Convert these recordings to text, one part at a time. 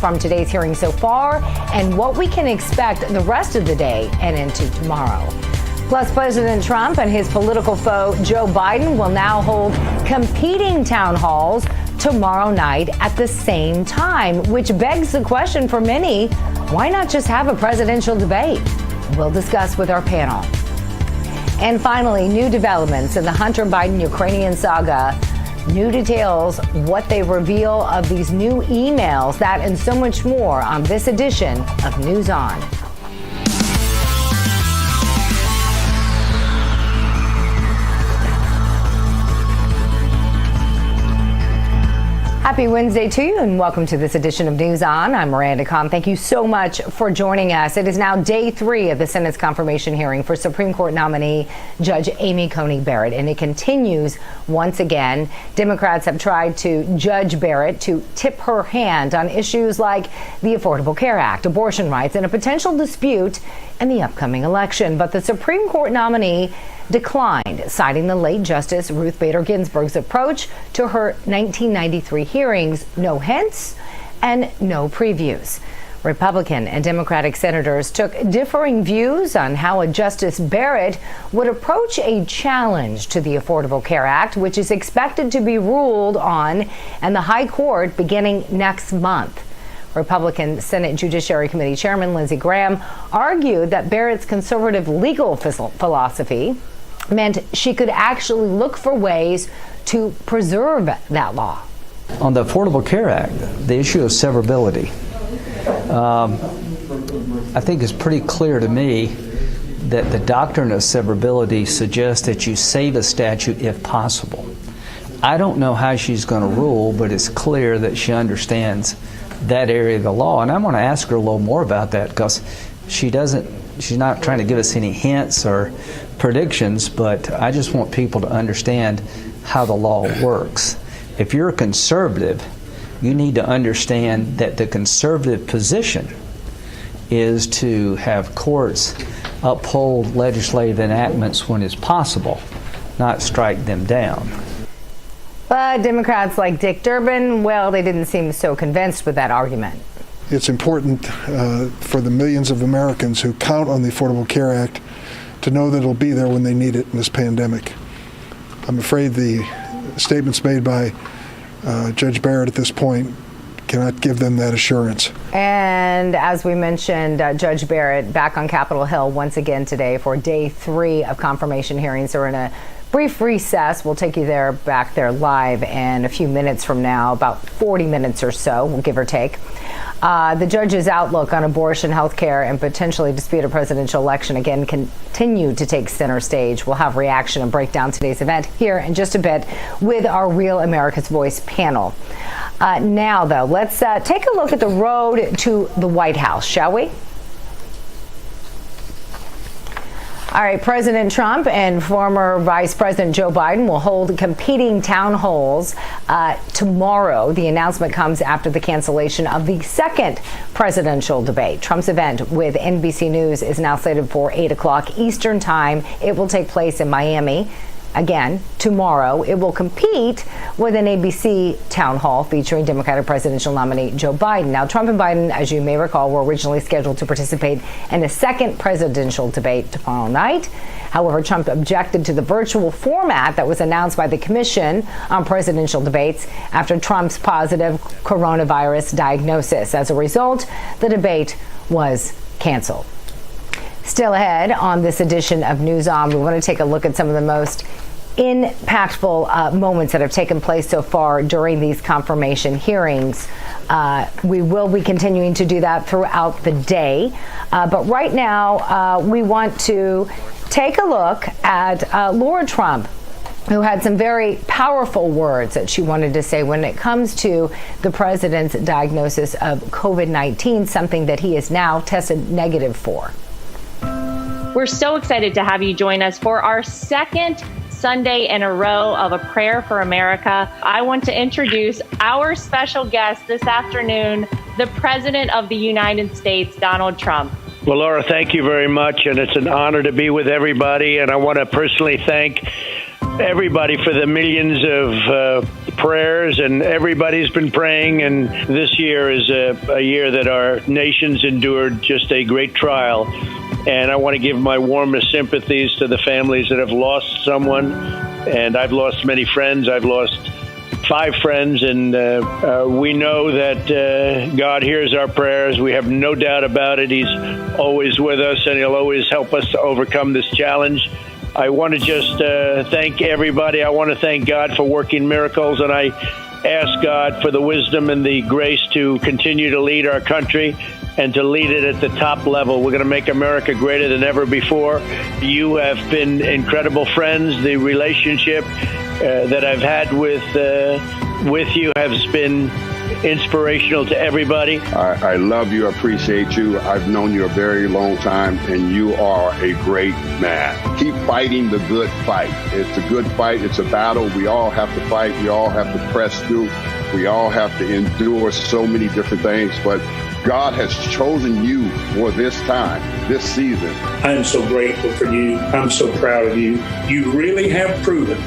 from today's hearing so far and what we can expect the rest of the day and into tomorrow. Plus, President Trump and his political foe, Joe Biden, will now hold competing town halls tomorrow night at the same time, which begs the question for many, why not just have a presidential debate? We'll discuss with our panel. And finally, new developments in the Hunter Biden-Ukrainian saga. New details, what they reveal of these new emails, that and so much more on this edition of News On. Happy Wednesday to you and welcome to this edition of News On. I'm Miranda. Thank you so much for joining us. It is now day 3 of the Senate's confirmation hearing for Supreme Court nominee Judge Amy Coney Barrett, and it continues once again. Democrats have tried to judge Barrett to tip her hand on issues like the Affordable Care Act, abortion rights, and a potential dispute in the upcoming election. But the Supreme Court nominee declined, citing the late Justice Ruth Bader Ginsburg's approach to her 1993 hearings: no hints and no previews. Republican and Democratic senators took differing views on how a Justice Barrett would approach a challenge to the Affordable Care Act, which is expected to be ruled on in the High Court beginning next month. Republican Senate Judiciary Committee Chairman Lindsey Graham argued that Barrett's conservative legal philosophy meant she could actually look for ways to preserve that law. On the Affordable Care Act, the issue of severability, I think it's pretty clear to me that the doctrine of severability suggests that you save a statute if possible. I don't know how she's going to rule, but it's clear that she understands that area of the law, and I'm going to ask her a little more about that, because she's not trying to give us any hints or predictions, but I just want people to understand how the law works. If you're a conservative, you need to understand that the conservative position is to have courts uphold legislative enactments when it's possible, not strike them down. But Democrats like Dick Durbin, well, they didn't seem so convinced with that argument. It's important for the millions of Americans who count on the Affordable Care Act to know that it'll be there when they need it in this pandemic. I'm afraid the statements made by Judge Barrett at this point cannot give them that assurance. And as we mentioned, Judge Barrett back on Capitol Hill once again today for day 3 of confirmation hearings. So we're in a brief recess. We'll take you back there live in a few minutes from now, about 40 minutes or so, give or take. The judge's outlook on abortion, health care, and potentially disputed presidential election again continue to take center stage. We'll have reaction and break down today's event here in just a bit with our Real America's Voice panel. Now, though, let's take a look at the road to the White House, shall we? All right, President Trump and former Vice President Joe Biden will hold competing town halls tomorrow. The announcement comes after the cancellation of the second presidential debate. Trump's event with NBC News is now slated for 8 o'clock Eastern Time. It will take place in Miami. Again, tomorrow, it will compete with an ABC town hall featuring Democratic presidential nominee Joe Biden. Now, Trump and Biden, as you may recall, were originally scheduled to participate in a second presidential debate tomorrow night. However, Trump objected to the virtual format that was announced by the Commission on Presidential Debates after Trump's positive coronavirus diagnosis. As a result, the debate was canceled. Still ahead on this edition of News On, we want to take a look at some of the most impactful moments that have taken place so far during these confirmation hearings. We will be continuing to do that throughout the day. But right now, we want to take a look at Laura Trump, who had some very powerful words that she wanted to say when it comes to the president's diagnosis of COVID-19, something that he is now tested negative for. We're so excited to have you join us for our second Sunday in a row of A Prayer for America. I want to introduce our special guest this afternoon, the President of the United States, Donald Trump. Well, Laura, thank you very much, and it's an honor to be with everybody, and I want to personally thank everybody for the millions of prayers, and everybody's been praying. And this year is a year that our nation's endured just a great trial. And I want to give my warmest sympathies to the families that have lost someone. And I've lost many friends. I've lost 5 friends, and we know that God hears our prayers. We have no doubt about it. He's always with us, and he'll always help us to overcome this challenge. I want to just thank everybody. I want to thank God for working miracles, and I ask God for the wisdom and the grace to continue to lead our country and to lead it at the top level. We're going to make America greater than ever before. You have been incredible friends. The relationship that I've had with you has been inspirational to everybody. I love you. I appreciate you. I've known you a very long time, and you are a great man. Keep fighting the good fight. It's a good fight. It's a battle. We all have to fight. We all have to press through. We all have to endure so many different things, but God has chosen you for this time, this season. I am so grateful for you. I'm so proud of you. You really have proven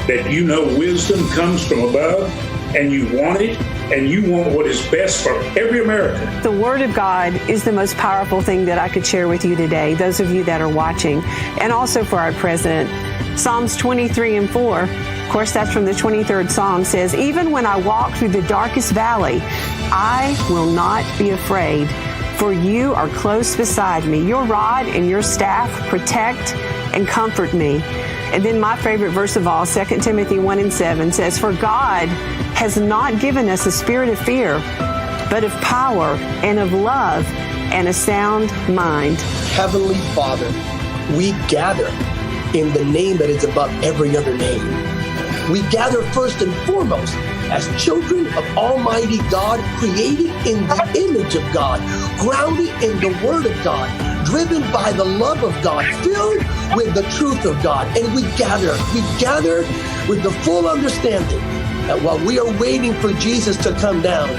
that you know wisdom comes from above, and you want it, and you want what is best for every American. The Word of God is the most powerful thing that I could share with you today, those of you that are watching, and also for our president. Psalms 23 and 4, of course, that's from the 23rd Psalm, says, "Even when I walk through the darkest valley, I will not be afraid, for you are close beside me. Your rod and your staff protect and comfort me." And then my favorite verse of all, 2 Timothy 1 and 7 says, "For God has not given us a spirit of fear, but of power and of love and a sound mind." Heavenly Father, we gather in the name that is above every other name. We gather first and foremost as children of Almighty God, created in the image of God, grounded in the Word of God, driven by the love of God, filled with the truth of God. And we gather with the full understanding that while we are waiting for Jesus to come down,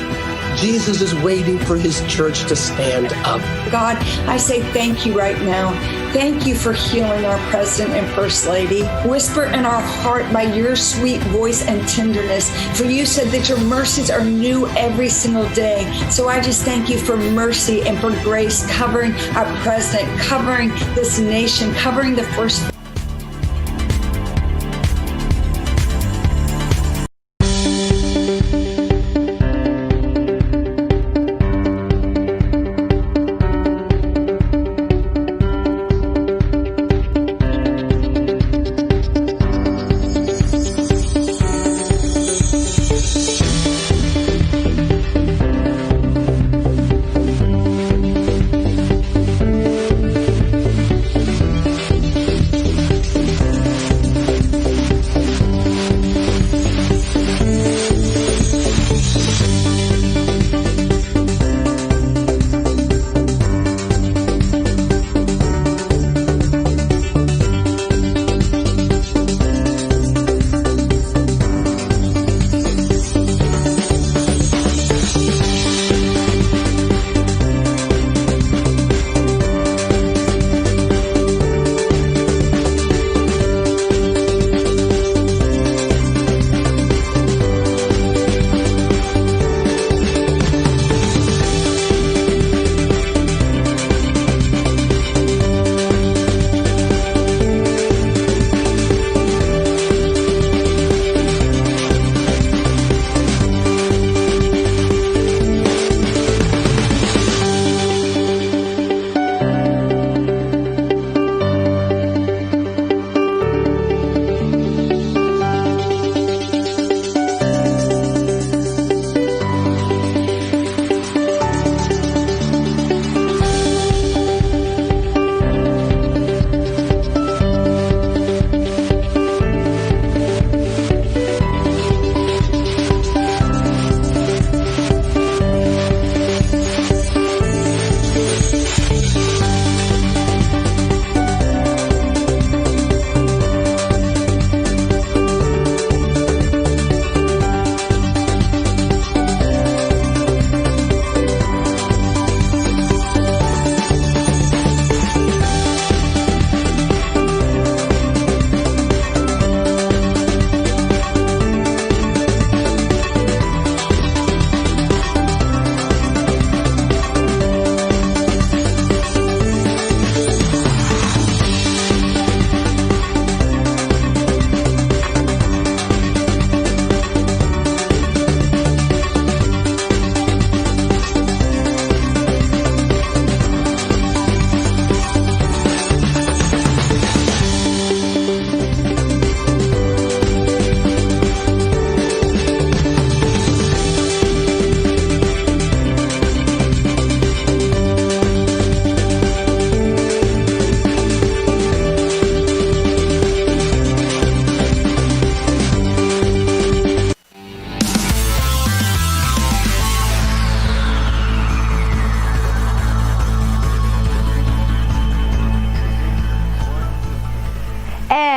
Jesus is waiting for his church to stand up. God, I say thank you right now. Thank you for healing our President and First Lady. Whisper in our heart by your sweet voice and tenderness. For you said that your mercies are new every single day. So I just thank you for mercy and for grace covering our President, covering this nation, covering the First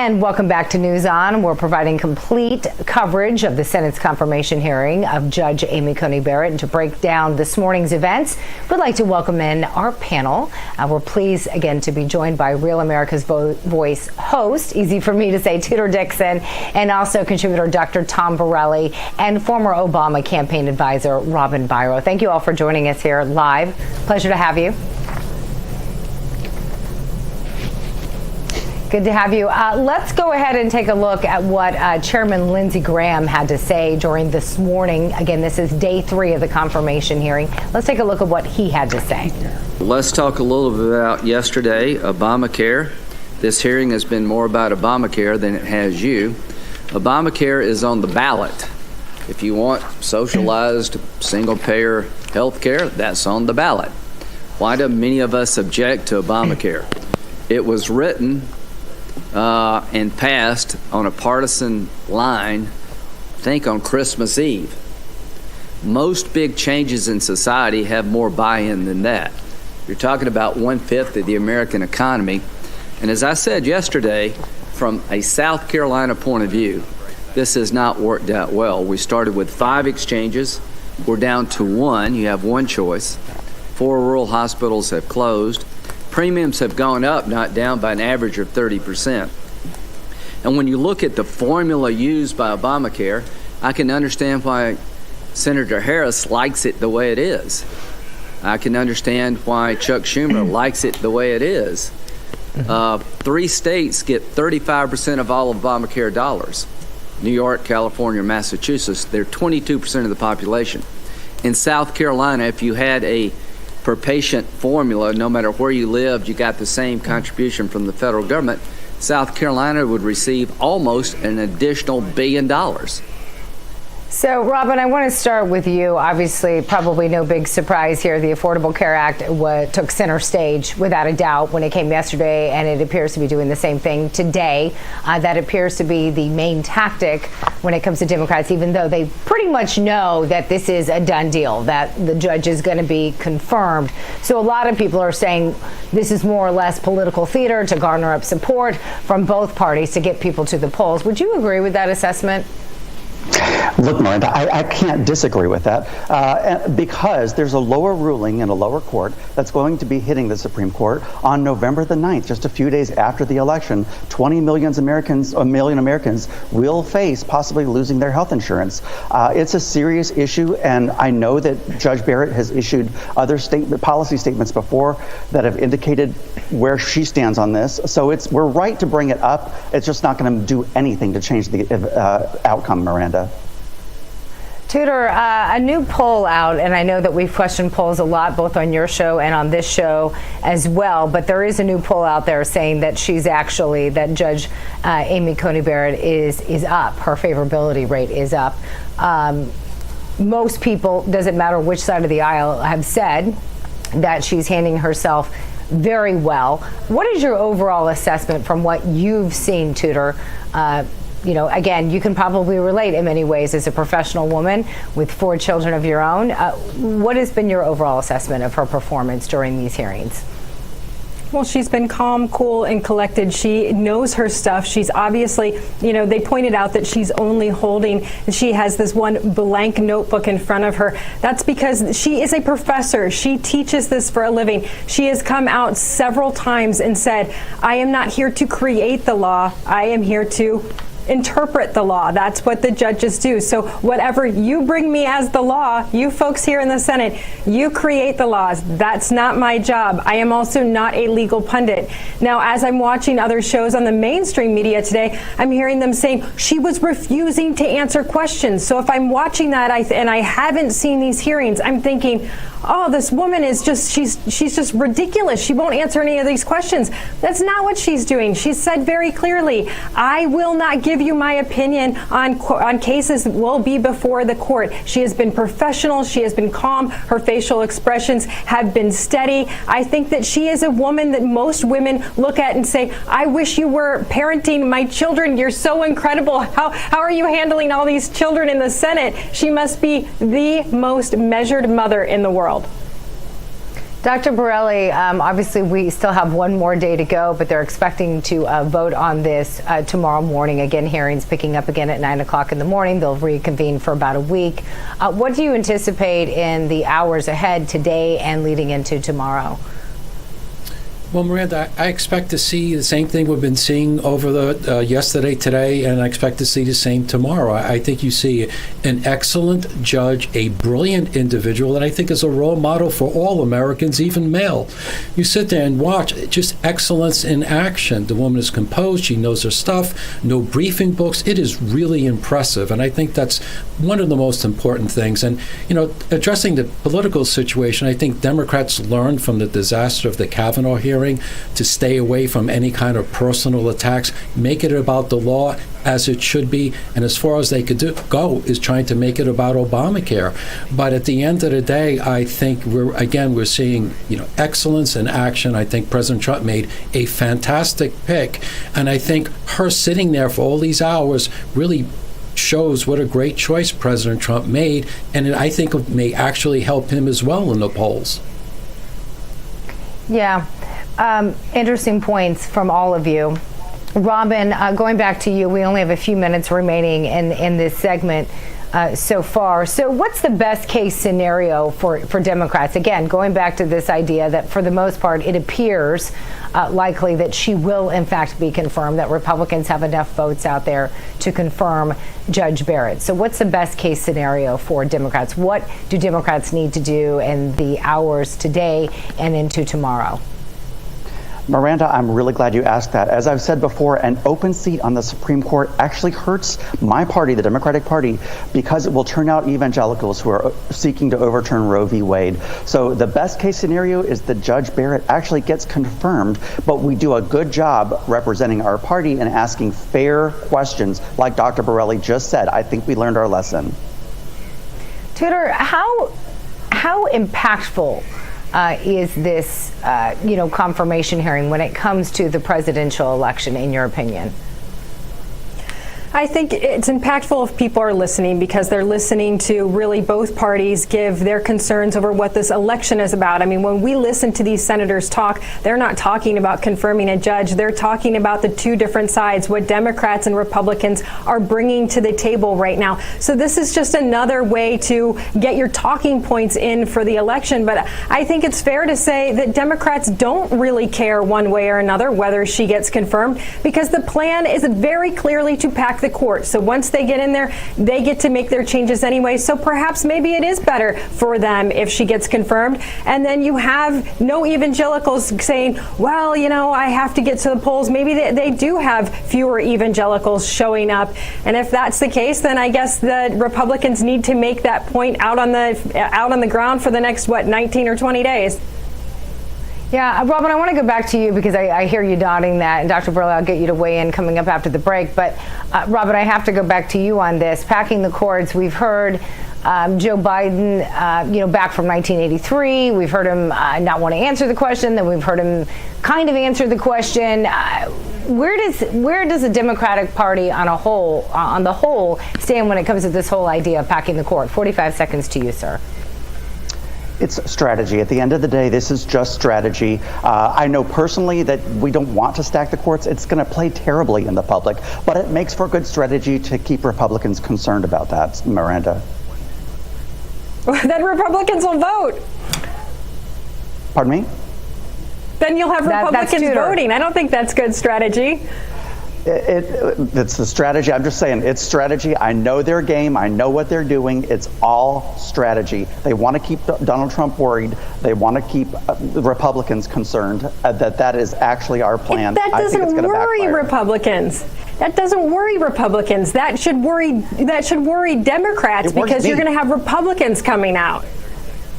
And welcome back to News On. We're providing complete coverage of the Senate's confirmation hearing of Judge Amy Coney Barrett. And to break down this morning's events, we'd like to welcome in our panel. We're pleased again to be joined by Real America's Voice host, easy for me to say, Tudor Dixon, and also contributor Dr. Tom Borelli and former Obama campaign advisor Robin Biro. Thank you all for joining us here live. Pleasure to have you. Good to have you. Let's go ahead and take a look at what Chairman Lindsey Graham had to say during this morning. Again, this is day 3 of the confirmation hearing. Let's take a look at what he had to say. Let's talk a little bit about yesterday, Obamacare. This hearing has been more about Obamacare than it has you. Obamacare is on the ballot. If you want socialized single-payer health care, that's on the ballot. Why do many of us object to Obamacare? It was written and passed on a partisan line, I think on Christmas Eve. Most big changes in society have more buy-in than that. You're talking about 1/5 of the American economy. And as I said yesterday, from a South Carolina point of view, this has not worked out well. We started with 5 exchanges. We're down to 1. You have one choice. 4 rural hospitals have closed. Premiums have gone up, not down, by an average of 30%. And when you look at the formula used by Obamacare, I can understand why Senator Harris likes it the way it is. I can understand why Chuck Schumer likes it the way it is. 3 states get 35% of all of Obamacare dollars. New York, California, Massachusetts. They're 22% of the population. In South Carolina, if you had a per patient formula, no matter where you lived, you got the same contribution from the federal government. South Carolina would receive almost an additional $1 billion. So, Robin, I want to start with you. Obviously, probably no big surprise here. The Affordable Care Act took center stage, without a doubt, when it came yesterday, and it appears to be doing the same thing today. That appears to be the main tactic when it comes to Democrats, even though they pretty much know that this is a done deal, that the judge is going to be confirmed. So a lot of people are saying this is more or less political theater to garner up support from both parties to get people to the polls. Would you agree with that assessment? Look, Miranda, I can't disagree with that because there's a lower ruling in a lower court that's going to be hitting the Supreme Court on November the 9th, just a few days after the election. 20 million Americans will face possibly losing their health insurance. It's a serious issue, and I know that Judge Barrett has issued other policy statements before that have indicated where she stands on this. So we're right to bring it up. It's just not going to do anything to change the outcome, Miranda. Tudor, a new poll out, and I know that we've questioned polls a lot, both on your show and on this show as well, but there is a new poll out there saying that that Judge Amy Coney Barrett is up. Her favorability rate is up. Most people, doesn't matter which side of the aisle, have said that she's handling herself very well. What is your overall assessment from what you've seen, Tudor? Again, you can probably relate in many ways as a professional woman with 4 children of your own. What has been your overall assessment of her performance during these hearings? Well, she's been calm, cool, and collected. She knows her stuff. She's obviously, they pointed out that she has this one blank notebook in front of her. That's because she is a professor. She teaches this for a living. She has come out several times and said, I am not here to create the law. I am here to interpret the law. That's what the judges do. So whatever you bring me as the law, you folks here in the Senate, you create the laws. That's not my job. I am also not a legal pundit. Now, as I'm watching other shows on the mainstream media today, I'm hearing them saying she was refusing to answer questions. So if I'm watching that and I haven't seen these hearings, I'm thinking, oh, this woman is she's just ridiculous. She won't answer any of these questions. That's not what she's doing. She said very clearly, I will not give you my opinion on cases that will be before the court. She has been professional. She has been calm. Her facial expressions have been steady. I think that she is a woman that most women look at and say, I wish you were parenting my children. You're so incredible. How are you handling all these children in the Senate? She must be the most measured mother in the world. Dr. Borelli, obviously we still have one more day to go, but they're expecting to vote on this tomorrow morning. Again, hearings picking up again at 9 o'clock in the morning. They'll reconvene for about a week. What do you anticipate in the hours ahead today and leading into tomorrow? Well, Miranda, I expect to see the same thing we've been seeing over the yesterday, today, and I expect to see the same tomorrow. I think you see an excellent judge, a brilliant individual that I think is a role model for all Americans, even male. You sit there and watch just excellence in action. The woman is composed. She knows her stuff. No briefing books. It is really impressive, and I think that's one of the most important things. And, addressing the political situation, I think Democrats learned from the disaster of the Kavanaugh hearing to stay away from any kind of personal attacks, make it about the law as it should be, and as far as they could go is trying to make it about Obamacare. But at the end of the day, I think we're seeing excellence in action. I think President Trump made a fantastic pick, and I think her sitting there for all these hours really shows what a great choice President Trump made, and I think it may actually help him as well in the polls. Yeah. Interesting points from all of you. Robin, going back to you, we only have a few minutes remaining in this segment so far. So what's the best case scenario for Democrats? Again, going back to this idea that for the most part, it appears likely that she will in fact be confirmed, that Republicans have enough votes out there to confirm Judge Barrett. So what's the best case scenario for Democrats? What do Democrats need to do in the hours today and into tomorrow? Miranda, I'm really glad you asked that. As I've said before, an open seat on the Supreme Court actually hurts my party, the Democratic Party, because it will turn out evangelicals who are seeking to overturn Roe v. Wade. So the best case scenario is that Judge Barrett actually gets confirmed, but we do a good job representing our party and asking fair questions, like Dr. Borelli just said. I think we learned our lesson. Tudor, how impactful is this, confirmation hearing when it comes to the presidential election, in your opinion? I think it's impactful if people are listening, because they're listening to really both parties give their concerns over what this election is about. I mean, when we listen to these senators talk, they're not talking about confirming a judge. They're talking about the two different sides, what Democrats and Republicans are bringing to the table right now. So this is just another way to get your talking points in for the election. But I think it's fair to say that Democrats don't really care one way or another whether she gets confirmed, because the plan is very clearly to pack the court. So once they get in there, they get to make their changes anyway. So perhaps maybe it is better for them if she gets confirmed. And then you have no evangelicals saying, well, I have to get to the polls. Maybe they do have fewer evangelicals showing up. And if that's the case, then I guess the Republicans need to make that point out on the ground for the next, 19 or 20 days. Yeah, Robin, I want to go back to you because I hear you nodding that, and Dr. Borelli, I'll get you to weigh in coming up after the break. But Robin, I have to go back to you on this. Packing the courts, we've heard Joe Biden, back from 1983. We've heard him not want to answer the question. Then we've heard him kind of answer the question. Where does the Democratic Party on the whole stand when it comes to this whole idea of packing the court? 45 seconds to you, sir. It's strategy. At the end of the day, this is just strategy. I know personally that we don't want to stack the courts. It's going to play terribly in the public, but it makes for good strategy to keep Republicans concerned about that, Miranda. Then Republicans will vote. Pardon me? Then you'll have Republicans voting. I don't think that's good strategy. It's the strategy. I'm just saying, it's strategy. I know their game. I know what they're doing. It's all strategy. They want to keep Donald Trump worried. They want to keep the Republicans concerned. That is actually our plan. That doesn't worry Republicans. That doesn't worry Republicans. That should worry Democrats, because you're going to have Republicans coming out.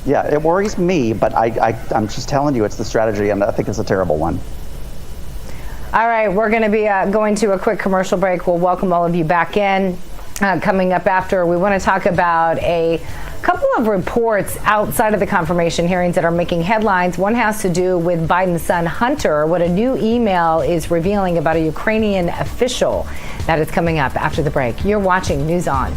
Yeah, it worries me, but I'm just telling you, it's the strategy, and I think it's a terrible one. All right, we're going to be going to a quick commercial break. We'll welcome all of you back in. Coming up after, we want to talk about a couple of reports outside of the confirmation hearings that are making headlines. One has to do with Biden's son, Hunter, what a new email is revealing about a Ukrainian official. That is coming up after the break. You're watching News On.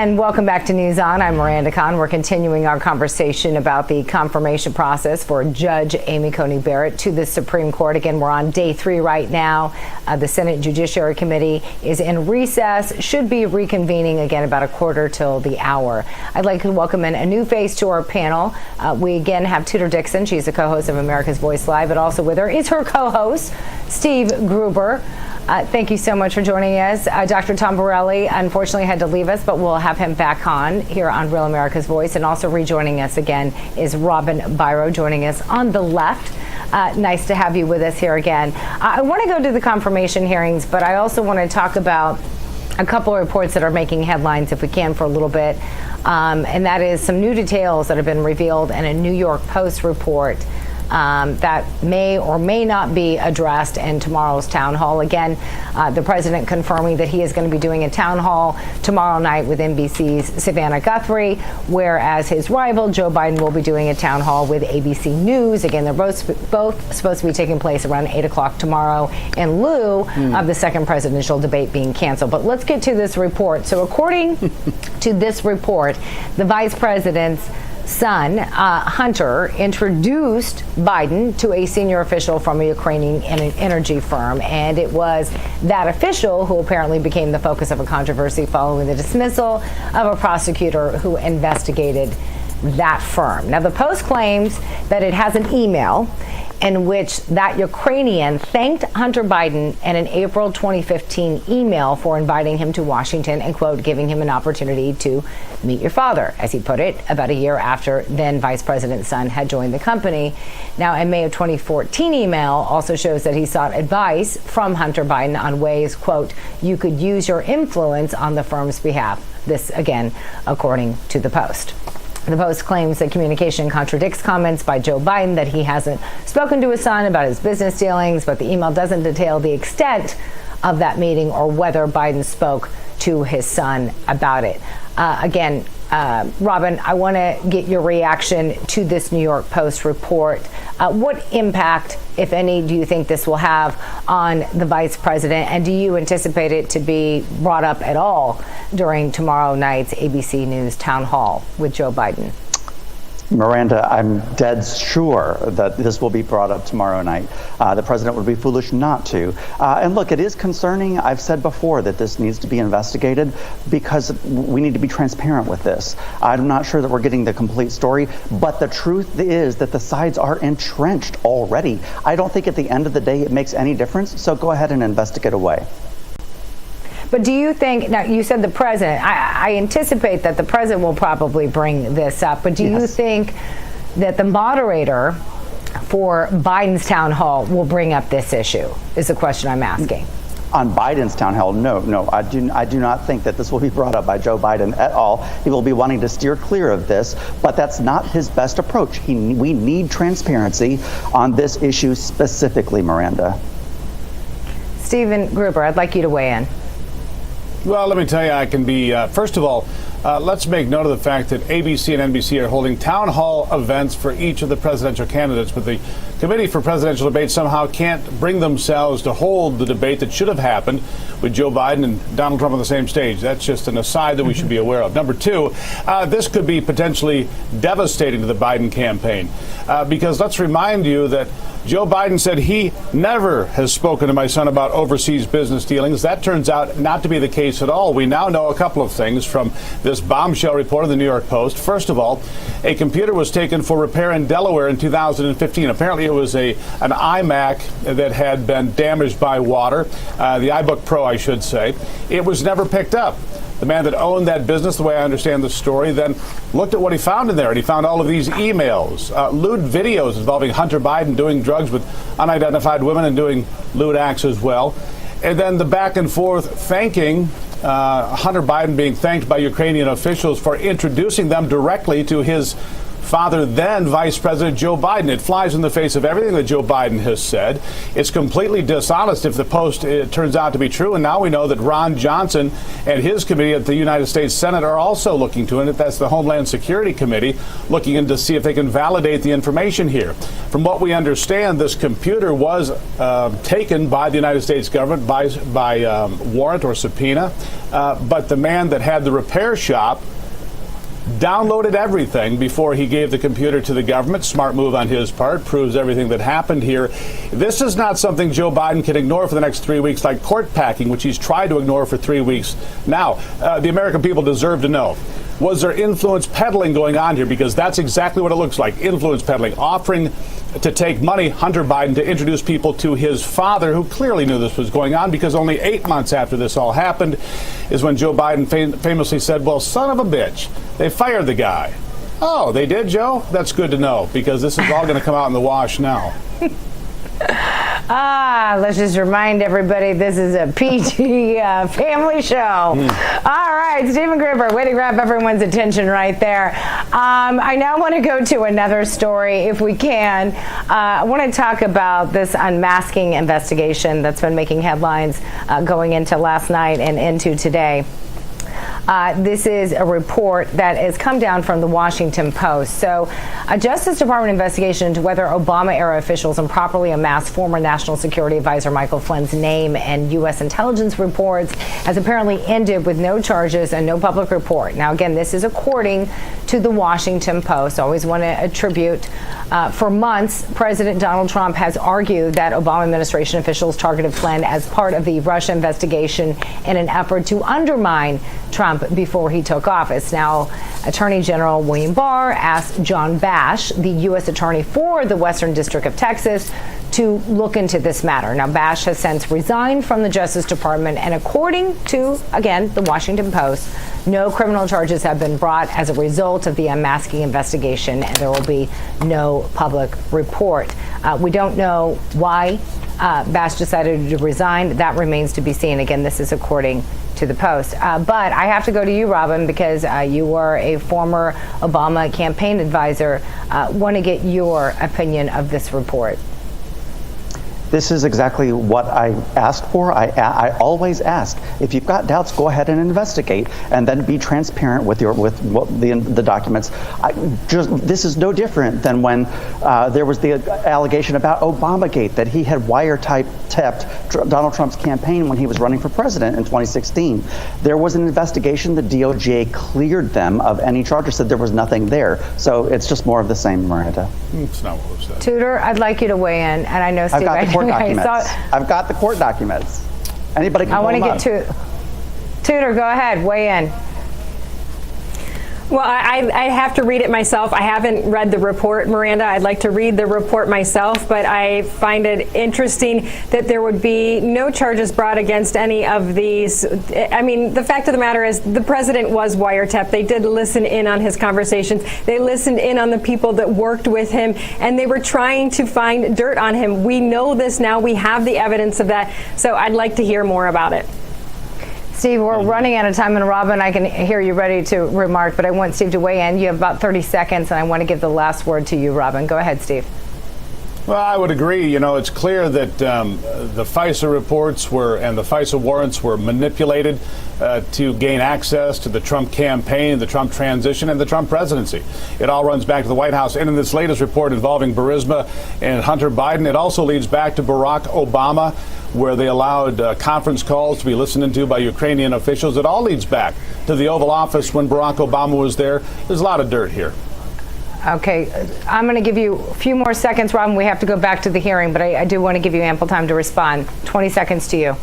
And welcome back to News On. I'm Miranda Khan. We're continuing our conversation about the confirmation process for Judge Amy Coney Barrett to the Supreme Court. Again, we're on day 3 right now. The Senate Judiciary Committee is in recess, should be reconvening again about a quarter till the hour. I'd like to welcome in a new face to our panel. We again have Tudor Dixon. She's the co-host of America's Voice Live, but also with her is her co-host, Steve Gruber. Thank you so much for joining us. Dr. Tom Borelli unfortunately had to leave us, but we'll have him back on here on Real America's Voice. And also rejoining us again is Robin Byro, joining us on the left. Nice to have you with us here again. I want to go to the confirmation hearings, but I also want to talk about a couple of reports that are making headlines, if we can, for a little bit. And that is some new details that have been revealed in a New York Post report that may or may not be addressed in tomorrow's town hall. Again, the president confirming that he is going to be doing a town hall tomorrow night with NBC's Savannah Guthrie, whereas his rival, Joe Biden, will be doing a town hall with ABC News. Again, they're both supposed to be taking place around 8 o'clock tomorrow in lieu of the second presidential debate being canceled. But let's get to this report. So according to this report, the vice president's son, Hunter, introduced Biden to a senior official from a Ukrainian energy firm. And it was that official who apparently became the focus of a controversy following the dismissal of a prosecutor who investigated that firm. Now, the Post claims that it has an email in which that Ukrainian thanked Hunter Biden in an April 2015 email for inviting him to Washington and, quote, giving him an opportunity to meet your father, as he put it, about a year after then Vice President's son had joined the company. Now, a May of 2014 email also shows that he sought advice from Hunter Biden on ways, quote, you could use your influence on the firm's behalf. This, again, according to the Post. The Post claims that communication contradicts comments by Joe Biden that he hasn't spoken to his son about his business dealings, but the email doesn't detail the extent of that meeting or whether Biden spoke to his son about it. Robin, I want to get your reaction to this New York Post report. What impact, if any, do you think this will have on the vice president? And do you anticipate it to be brought up at all during tomorrow night's ABC News town hall with Joe Biden? Miranda, I'm dead sure that this will be brought up tomorrow night. The president would be foolish not to. And look, it is concerning. I've said before that this needs to be investigated because we need to be transparent with this. I'm not sure that we're getting the complete story, but the truth is that the sides are entrenched already. I don't think at the end of the day it makes any difference, so go ahead and investigate away. But do you think, now you said the president, I anticipate that the president will probably bring this up, but do you think that the moderator for Biden's town hall will bring up this issue, is the question I'm asking. On Biden's town hall, no, I do not think that this will be brought up by Joe Biden at all. He will be wanting to steer clear of this, but that's not his best approach. We need transparency on this issue specifically, Miranda. Stephen Gruber, I'd like you to weigh in. Well, let me tell you, I can be, first of all, let's make note of the fact that ABC and NBC are holding town hall events for each of the presidential candidates, but the Committee for Presidential Debate somehow can't bring themselves to hold the debate that should have happened with Joe Biden and Donald Trump on the same stage. That's just an aside that we should be aware of. Number two, this could be potentially devastating to the Biden campaign because let's remind you that Joe Biden said he never has spoken to my son about overseas business dealings. That turns out not to be the case at all. We now know a couple of things from this bombshell report in the New York Post. First of all, a computer was taken for repair in Delaware in 2015. Apparently it was an iMac that had been damaged by water, the iBook Pro, I should say. It was never picked up. The man that owned that business, the way I understand the story, then looked at what he found in there, and he found all of these emails, lewd videos involving Hunter Biden doing drugs with unidentified women and doing lewd acts as well. And then the back and forth thanking Hunter Biden being thanked by Ukrainian officials for introducing them directly to his father, then Vice President Joe Biden. It flies in the face of everything that Joe Biden has said. It's completely dishonest if the Post turns out to be true. And now we know that Ron Johnson and his committee at the United States Senate are also looking to it. That's the Homeland Security Committee, looking into see if they can validate the information here. From what we understand, this computer was taken by the United States government by warrant or subpoena, but the man that had the repair shop downloaded everything before he gave the computer to the government. Smart move on his part, proves everything that happened here. This is not something Joe Biden can ignore for the next 3 weeks, like court packing, which he's tried to ignore for 3 weeks now. The American people deserve to know. Was there influence peddling going on here? Because that's exactly what it looks like, influence peddling, offering to take money, Hunter Biden, to introduce people to his father, who clearly knew this was going on, because only 8 months after this all happened is when Joe Biden famously said, well, son of a bitch, they fired the guy. Oh, they did, Joe? That's good to know, because this is all going to come out in the wash now. Let's just remind everybody this is a PG family show. All right, Stephen Gripper, way to grab everyone's attention right there. I now want to go to another story, if we can. I want to talk about this unmasking investigation that's been making headlines going into last night and into today. This is a report that has come down from the Washington Post. So, a Justice Department investigation into whether Obama-era officials improperly amassed former National Security Advisor Michael Flynn's name and U.S. intelligence reports has apparently ended with no charges and no public report. Now, again, this is according to the Washington Post. I always want to attribute, for months, President Donald Trump has argued that Obama administration officials targeted Flynn as part of the Russia investigation in an effort to undermine Trump before he took office. Now, Attorney General William Barr asked John Bash, the U.S. Attorney for the Western District of Texas, to look into this matter. Now, Bash has since resigned from the Justice Department, and according to, again, the Washington Post, no criminal charges have been brought as a result of the unmasking investigation, and there will be no public report. We don't know why Bash decided to resign. That remains to be seen. Again, this is according to the Post. But I have to go to you, Robin, because you were a former Obama campaign advisor. Want to get your opinion of this report. This is exactly what I asked for. I always ask, if you've got doubts, go ahead and investigate, and then be transparent with the documents. This is no different than when there was the allegation about Obamagate, that he had wiretapped Donald Trump's campaign when he was running for president in 2016. There was an investigation. The DOJ cleared them of any charges, said there was nothing there. So it's just more of the same, Miranda. It's not what was said. Tudor, I'd like you to weigh in, and I know Steve. I've got the court documents. Anybody can I want to pull get them to Tudor. Go ahead, weigh in. Well, I have to read it myself. I haven't read the report, Miranda. I'd like to read the report myself, but I find it interesting that there would be no charges brought against any of these. I mean, the fact of the matter is the president was wiretapped. They did listen in on his conversations. They listened in on the people that worked with him, and they were trying to find dirt on him. We know this now. We have the evidence of that. So I'd like to hear more about it. Steve, we're running out of time, and Robin, I can hear you ready to remark, but I want Steve to weigh in. You have about 30 seconds, and I want to give the last word to you, Robin. Go ahead, Steve. Well, I would agree. You know, it's clear that the FISA reports and the FISA warrants were manipulated to gain access to the Trump campaign, the Trump transition, and the Trump presidency. It all runs back to the White House. And in this latest report involving Burisma and Hunter Biden, it also leads back to Barack Obama, where they allowed conference calls to be listened to by Ukrainian officials. It all leads back to the Oval Office when Barack Obama was there. There's a lot of dirt here. Okay, I'm going to give you a few more seconds, Robin. We have to go back to the hearing, but I do want to give you ample time to respond. 20 seconds to you.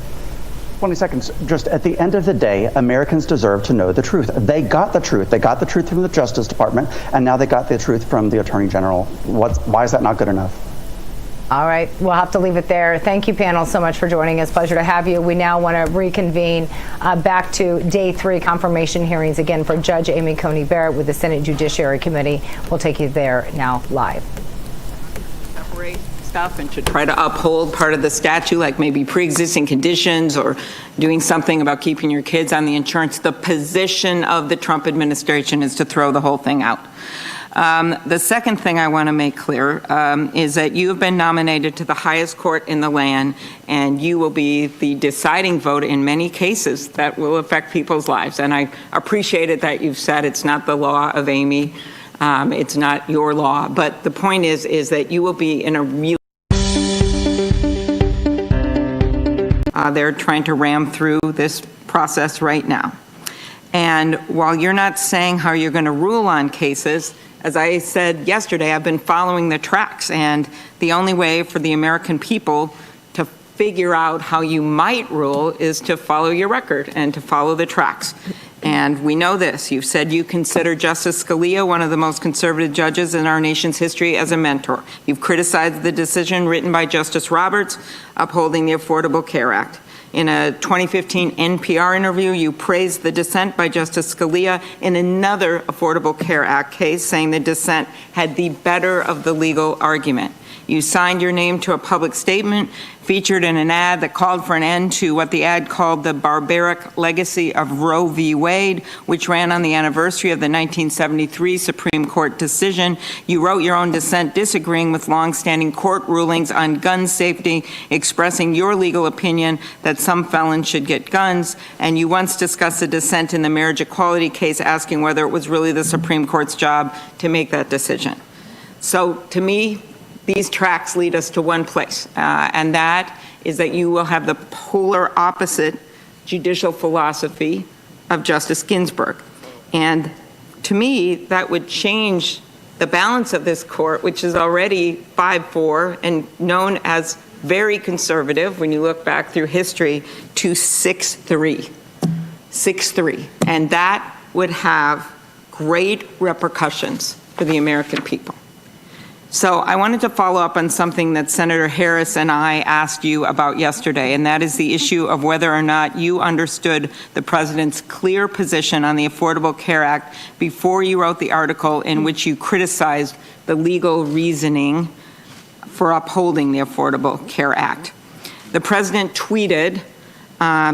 20 seconds. Just at the end of the day, Americans deserve to know the truth. They got the truth. They got the truth from the Justice Department, and now they got the truth from the Attorney General. Why is that not good enough? All right, we'll have to leave it there. Thank you, panel, so much for joining us. Pleasure to have you. We now want to reconvene back to day 3 confirmation hearings again for Judge Amy Coney Barrett with the Senate Judiciary Committee. We'll take you there now live. Stuff and to try to uphold part of the statute, like maybe pre-existing conditions or doing something about keeping your kids on the insurance. The position of the Trump administration is to throw the whole thing out. The second thing I want to make clear is that you have been nominated to the highest court in the land, and you will be the deciding vote in many cases that will affect people's lives. And I appreciate it that you've said it's not the law of Amy, it's not your law, but the point is that you will be in a real they're trying to ram through this process right now. And while you're not saying how you're going to rule on cases, as I said yesterday, I've been following the tracks, and the only way for the American people to figure out how you might rule is to follow your record and to follow the tracks. And we know this. You've said you consider Justice Scalia one of the most conservative judges in our nation's history as a mentor. You've criticized the decision written by Justice Roberts upholding the Affordable Care Act. In a 2015 NPR interview, you praised the dissent by Justice Scalia in another Affordable Care Act case, saying the dissent had the better of the legal argument. You signed your name to a public statement featured in an ad that called for an end to what the ad called the barbaric legacy of Roe v. Wade, which ran on the anniversary of the 1973 Supreme Court decision. You wrote your own dissent disagreeing with longstanding court rulings on gun safety, expressing your legal opinion that some felons should get guns. And you once discussed a dissent in the marriage equality case, asking whether it was really the Supreme Court's job to make that decision. So to me, these tracks lead us to one place, and that is that you will have the polar opposite judicial philosophy of Justice Ginsburg. And to me, that would change the balance of this court, which is already 5-4 and known as very conservative when you look back through history, to 6-3. 6-3. And that would have great repercussions for the American people. So I wanted to follow up on something that Senator Harris and I asked you about yesterday, and that is the issue of whether or not you understood the president's clear position on the Affordable Care Act before you wrote the article in which you criticized the legal reasoning for upholding the Affordable Care Act. The president tweeted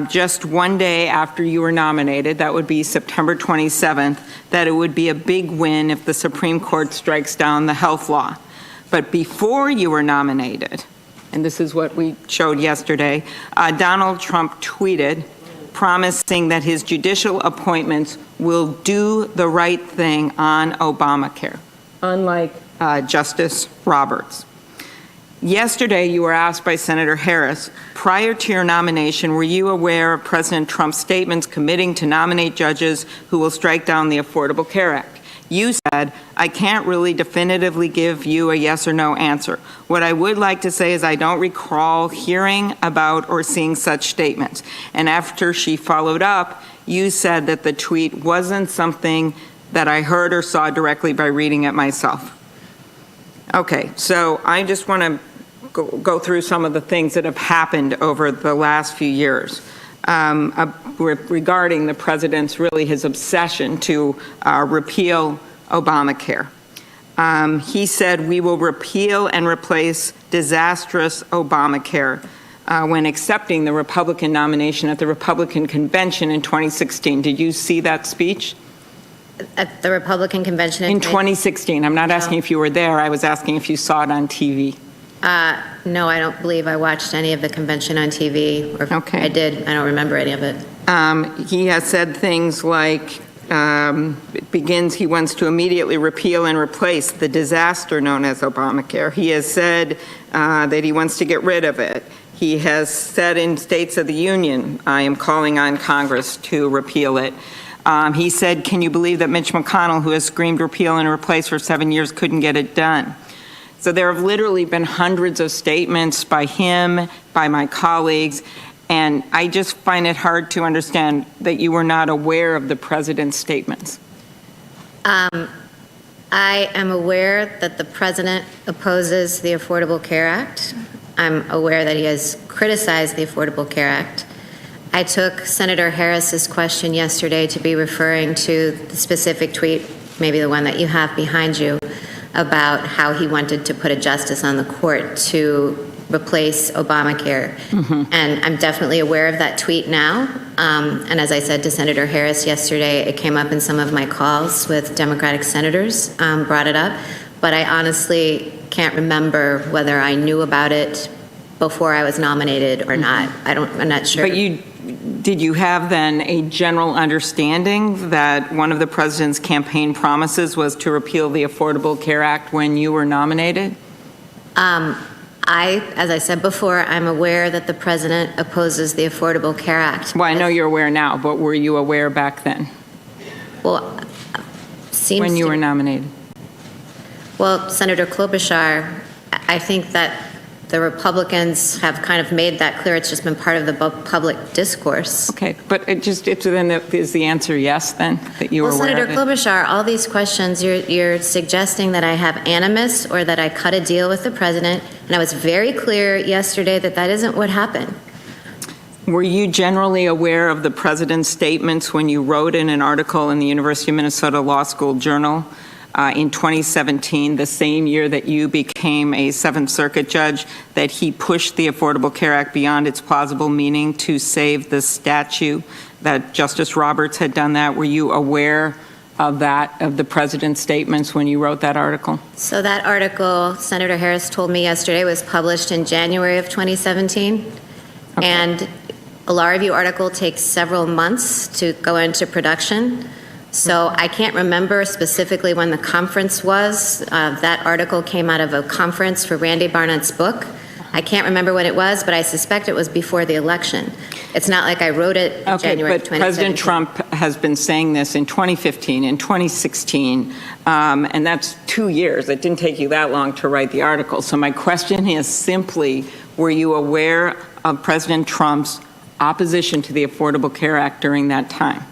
just one day after you were nominated, that would be September 27th, that it would be a big win if the Supreme Court strikes down the health law. But before you were nominated, and this is what we showed yesterday, Donald Trump tweeted promising that his judicial appointments will do the right thing on Obamacare, unlike Justice Roberts. Yesterday, you were asked by Senator Harris, prior to your nomination, were you aware of President Trump's statements committing to nominate judges who will strike down the Affordable Care Act? You said, I can't really definitively give you a yes or no answer. What I would like to say is I don't recall hearing about or seeing such statements. And after she followed up, you said that the tweet wasn't something that I heard or saw directly by reading it myself. Okay, so I just want to go through some of the things that have happened over the last few years regarding the president's, really his obsession to repeal Obamacare. He said we will repeal and replace disastrous Obamacare when accepting the Republican nomination at the Republican convention in 2016. Did you see that speech? At the Republican convention in 2016. I'm not asking if you were there. I was asking if you saw it on TV. No, I don't believe I watched any of the convention on TV. Or okay. I did. I don't remember any of it. He has said things like, it begins, he wants to immediately repeal and replace the disaster known as Obamacare. He has said that he wants to get rid of it. He has said in States of the Union, I am calling on Congress to repeal it. He said, can you believe that Mitch McConnell, who has screamed repeal and replace for 7 years, couldn't get it done? So there have literally been hundreds of statements by him, by my colleagues, and I just find it hard to understand that you were not aware of the president's statements. I am aware that the president opposes the Affordable Care Act. I'm aware that he has criticized the Affordable Care Act. I took Senator Harris's question yesterday to be referring to the specific tweet, maybe the one that you have behind you, about how he wanted to put a justice on the court to replace Obamacare. And I'm definitely aware of that tweet now. And as I said to Senator Harris yesterday, it came up in some of my calls with Democratic senators, brought it up. But I honestly can't remember whether I knew about it before I was nominated or not. I'm not sure. But did you have then a general understanding that one of the president's campaign promises was to repeal the Affordable Care Act when you were nominated? As I said before, I'm aware that the president opposes the Affordable Care Act. Well, I know you're aware now, but were you aware back then? Well, when you were nominated? Well, Senator Klobuchar, I think that the Republicans have kind of made that clear. It's just been part of the public discourse. Okay, but is the answer yes then, that you were aware Senator of it? Klobuchar, all these questions, you're suggesting that I have animus or that I cut a deal with the president, and I was very clear yesterday that that isn't what happened. Were you generally aware of the president's statements when you wrote in an article in the University of Minnesota Law School Journal in 2017, the same year that you became a Seventh Circuit judge, that he pushed the Affordable Care Act beyond its plausible meaning to save the statute, that Justice Roberts had done that? Were you aware of that, of the president's statements when you wrote that article? So that article, Senator Harris told me yesterday, was published in January of 2017. Okay. And a law review article takes several months to go into production. So I can't remember specifically when the conference was. That article came out of a conference for Randy Barnett's book. I can't remember when it was, but I suspect it was before the election. It's not like I wrote it in January of 2017. President Trump has been saying this in 2015, in 2016, and that's 2 years. It didn't take you that long to write the article. So my question is simply, were you aware of President Trump's opposition to the Affordable Care Act during that time?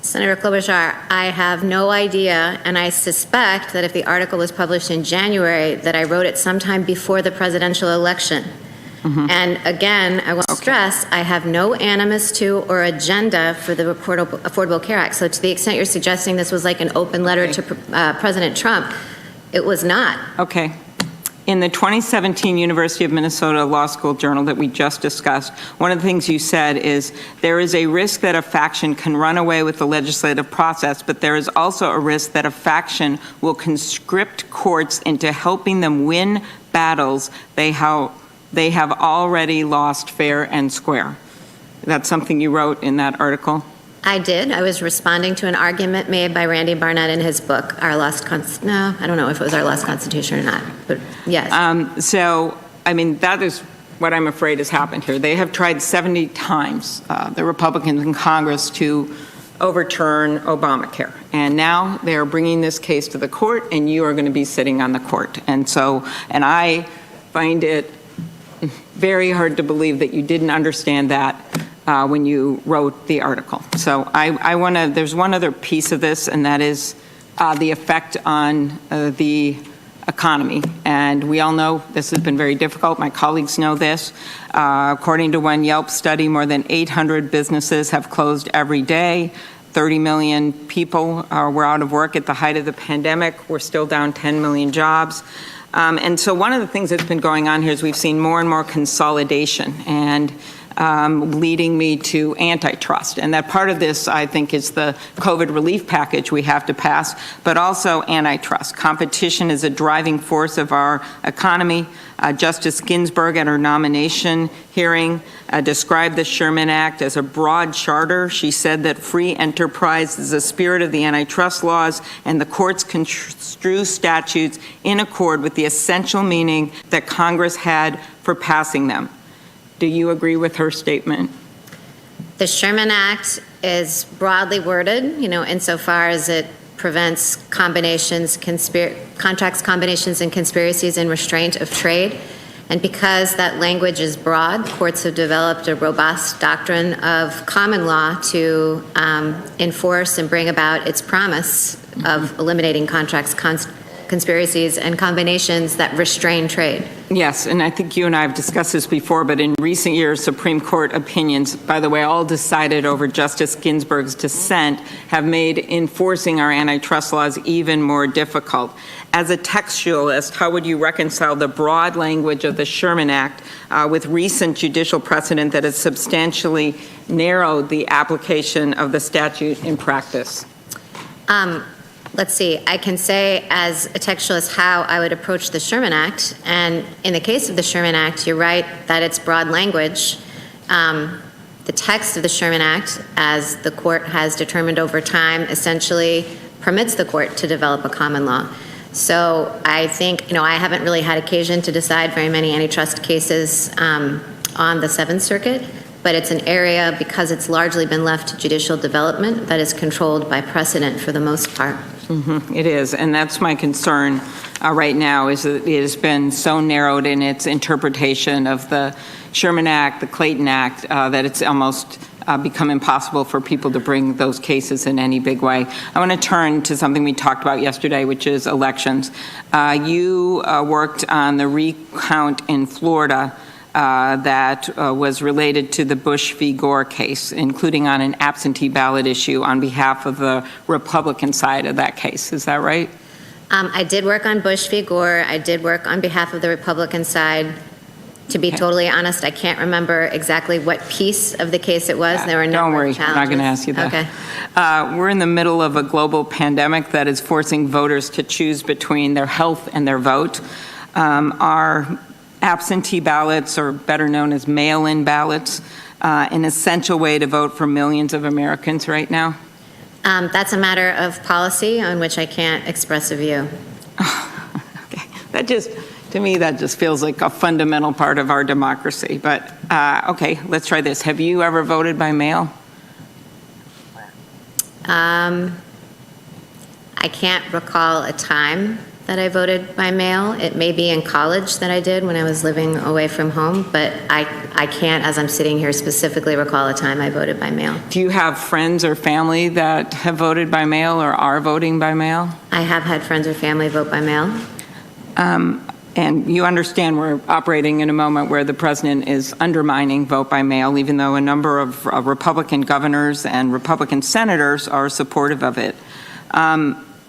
Senator Klobuchar, I have no idea, and I suspect that if the article was published in January, that I wrote it sometime before the presidential election. And again, I want to stress, I have no animus to or agenda for the Affordable Care Act. So to the extent you're suggesting this was like an open letter to President Trump, it was not. Okay. In the 2017 University of Minnesota Law School Journal that we just discussed, one of the things you said is there is a risk that a faction can run away with the legislative process, but there is also a risk that a faction will conscript courts into helping them win battles they have already lost fair and square. That's something you wrote in that article? I did. I was responding to an argument made by Randy Barnett in his book, Our Lost Constitution. No, I don't know if it was Our Lost Constitution or not, but yes. So, I mean, that is what I'm afraid has happened here. They have tried 70 times, the Republicans in Congress, to overturn Obamacare. And now they are bringing this case to the court, and you are going to be sitting on the court. And I find it very hard to believe that you didn't understand that when you wrote the article. So there's one other piece of this, and that is the effect on the economy. And we all know this has been very difficult. My colleagues know this. According to one Yelp study, more than 800 businesses have closed every day. 30 million people were out of work at the height of the pandemic. We're still down 10 million jobs. And so one of the things that's been going on here is we've seen more and more consolidation, and leading me to antitrust. And that part of this, I think, is the COVID relief package we have to pass, but also antitrust. Competition is a driving force of our economy. Justice Ginsburg, at her nomination hearing, described the Sherman Act as a broad charter. She said that free enterprise is the spirit of the antitrust laws, and the courts construe statutes in accord with the essential meaning that Congress had for passing them. Do you agree with her statement? The Sherman Act is broadly worded, insofar as it prevents contracts, combinations, and conspiracies in restraint of trade. And because that language is broad, courts have developed a robust doctrine of common law to enforce and bring about its promise of eliminating contracts, conspiracies and combinations that restrain trade. Yes, and I think you and I have discussed this before, but in recent years, Supreme Court opinions, by the way, all decided over Justice Ginsburg's dissent, have made enforcing our antitrust laws even more difficult. As a textualist, how would you reconcile the broad language of the Sherman Act with recent judicial precedent that has substantially narrowed the application of the statute in practice? Let's see, I can say as a textualist how I would approach the Sherman Act. And in the case of the Sherman Act, you're right that it's broad language. The text of the Sherman Act, as the court has determined over time, essentially permits the court to develop a common law. So I think, I haven't really had occasion to decide very many antitrust cases on the Seventh Circuit, but it's an area, because it's largely been left to judicial development, that is controlled by precedent for the most part. Mm-hmm. It is, and that's my concern right now, is that it has been so narrowed in its interpretation of the Sherman Act, the Clayton Act, that it's almost become impossible for people to bring those cases in any big way. I want to turn to something we talked about yesterday, which is elections. You worked on the recount in Florida that was related to the Bush v. Gore case, including on an absentee ballot issue on behalf of the Republican side of that case. Is that right? I did work on Bush v. Gore. I did work on behalf of the Republican side. To be totally honest, I can't remember exactly what piece of the case it was. There were no Don't worry, challenges. I'm not going to ask you that. Okay. We're in the middle of a global pandemic that is forcing voters to choose between their health and their vote. Our absentee ballots, or better known as mail-in ballots, an essential way to vote for millions of Americans right now? That's a matter of policy on which I can't express a view. Okay, to me, that just feels like a fundamental part of our democracy. But okay, let's try this. Have you ever voted by mail? I can't recall a time that I voted by mail. It may be in college that I did when I was living away from home, but I can't, as I'm sitting here, specifically recall a time I voted by mail. Do you have friends or family that have voted by mail or are voting by mail? I have had friends or family vote by mail. And you understand we're operating in a moment where the president is undermining vote by mail, even though a number of Republican governors and Republican senators are supportive of it.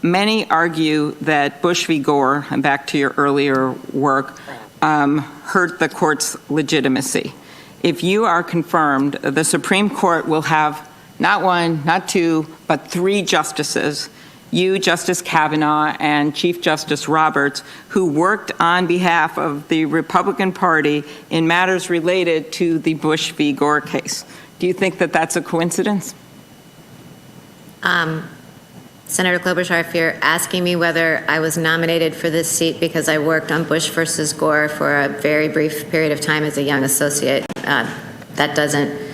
Many argue that Bush v. Gore, and back to your earlier work, hurt the court's legitimacy. If you are confirmed, the Supreme Court will have not one, not two, but three justices, you, Justice Kavanaugh, and Chief Justice Roberts, who worked on behalf of the Republican Party in matters related to the Bush v. Gore case. Do you think that that's a coincidence? Senator Klobuchar, if you're asking me whether I was nominated for this seat because I worked on Bush versus Gore for a very brief period of time as a young associate, that doesn't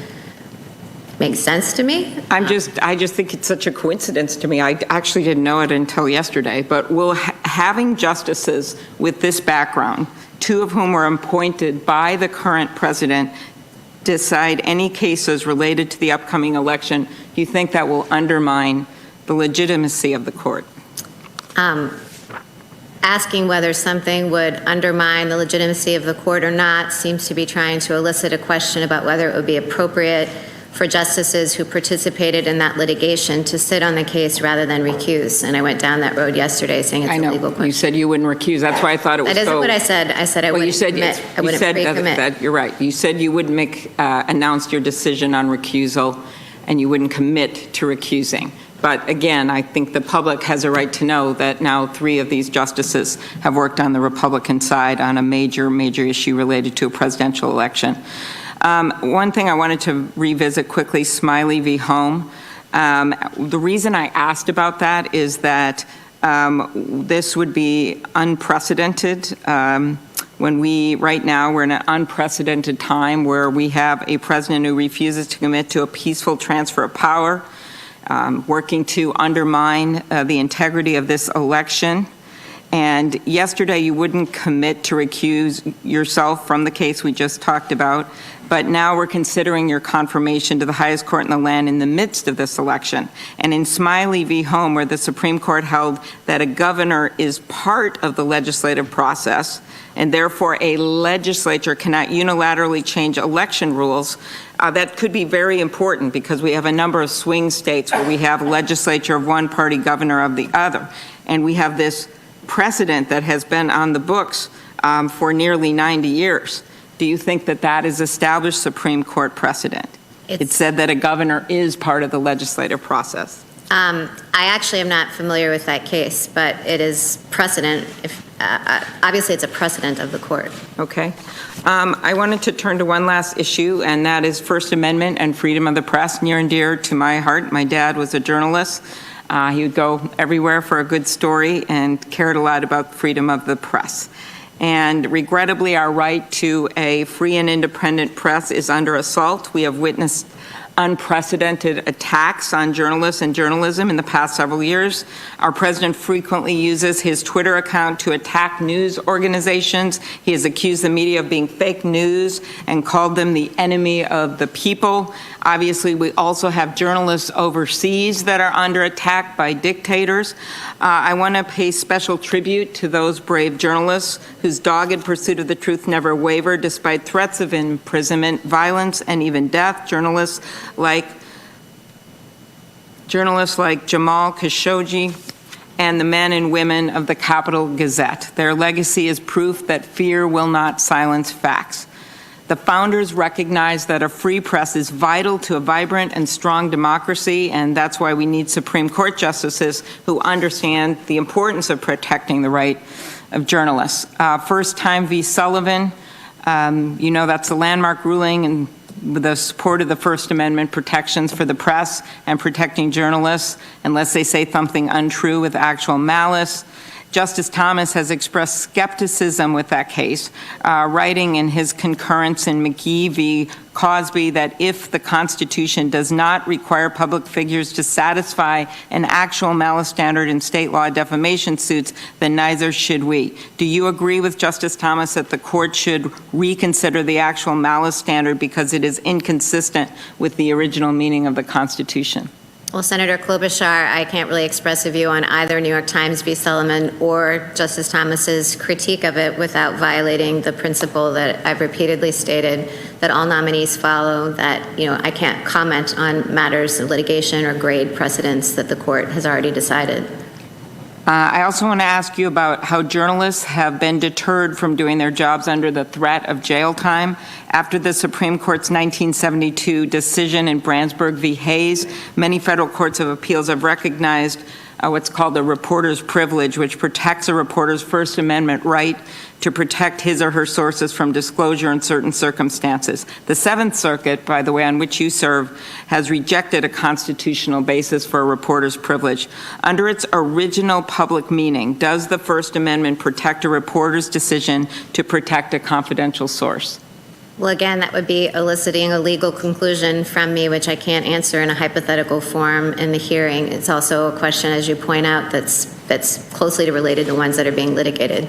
make sense to me. I just think it's such a coincidence to me. I actually didn't know it until yesterday. But will having justices with this background, two of whom were appointed by the current president, decide any cases related to the upcoming election, do you think that will undermine the legitimacy of the court? Asking whether something would undermine the legitimacy of the court or not seems to be trying to elicit a question about whether it would be appropriate for justices who participated in that litigation to sit on the case rather than recuse. And I went down that road yesterday saying it's a legal question. You said you wouldn't recuse. That's why I thought it was That isn't what I said. I said I wouldn't commit. I wouldn't pre-commit. You're right. You said you wouldn't announce your decision on recusal, and you wouldn't commit to recusing. But again, I think the public has a right to know that now three of these justices have worked on the Republican side on a major, major issue related to a presidential election. One thing I wanted to revisit quickly, Smiley v. Home. The reason I asked about that is that this would be unprecedented right now we're in an unprecedented time where we have a president who refuses to commit to a peaceful transfer of power, working to undermine the integrity of this election. And yesterday you wouldn't commit to recuse yourself from the case we just talked about. But now we're considering your confirmation to the highest court in the land in the midst of this election. And in Smiley v. Home, where the Supreme Court held that a governor is part of the legislative process, and therefore a legislature cannot unilaterally change election rules, that could be very important because we have a number of swing states where we have legislature of one party, governor of the other. And we have this precedent that has been on the books for nearly 90 years. Do you think that that is established Supreme Court precedent? It said that a governor is part of the legislative process. I actually am not familiar with that case, but it is precedent. Obviously, it's a precedent of the court. Okay. I wanted to turn to one last issue, and that is First Amendment and freedom of the press, near and dear to my heart. My dad was a journalist. He would go everywhere for a good story and cared a lot about freedom of the press. And regrettably, our right to a free and independent press is under assault. We have witnessed unprecedented attacks on journalists and journalism in the past several years. Our president frequently uses his Twitter account to attack news organizations. He has accused the media of being fake news and called them the enemy of the people. Obviously, we also have journalists overseas that are under attack by dictators. I want to pay special tribute to those brave journalists whose dogged pursuit of the truth never wavered despite threats of imprisonment, violence, and even death. Journalists like Jamal Khashoggi and the men and women of the Capitol Gazette. Their legacy is proof that fear will not silence facts. The founders recognized that a free press is vital to a vibrant and strong democracy, and that's why we need Supreme Court justices who understand the importance of protecting the right of journalists. First Time v. Sullivan, you know that's a landmark ruling and with the support of the First Amendment protections for the press and protecting journalists unless they say something untrue with actual malice. Justice Thomas has expressed skepticism with that case, writing in his concurrence in McGee v. Cosby that if the Constitution does not require public figures to satisfy an actual malice standard in state law defamation suits, then neither should we. Do you agree with Justice Thomas that the court should reconsider the actual malice standard because it is inconsistent with the original meaning of the Constitution? Well, Senator Klobuchar, I can't really express a view on either New York Times v. Sullivan or Justice Thomas's critique of it without violating the principle that I've repeatedly stated that all nominees follow, that, I can't comment on matters of litigation or grade precedents that the court has already decided. I also want to ask you about how journalists have been deterred from doing their jobs under the threat of jail time. After the Supreme Court's 1972 decision in Brandsburg v. Hayes, many federal courts of appeals have recognized what's called the reporter's privilege, which protects a reporter's First Amendment right to protect his or her sources from disclosure in certain circumstances. The Seventh Circuit, by the way, on which you serve, has rejected a constitutional basis for a reporter's privilege. Under its original public meaning, does the First Amendment protect a reporter's decision to protect a confidential source? Well, again, that would be eliciting a legal conclusion from me, which I can't answer in a hypothetical form in the hearing. It's also a question, as you point out, that's closely related to ones that are being litigated.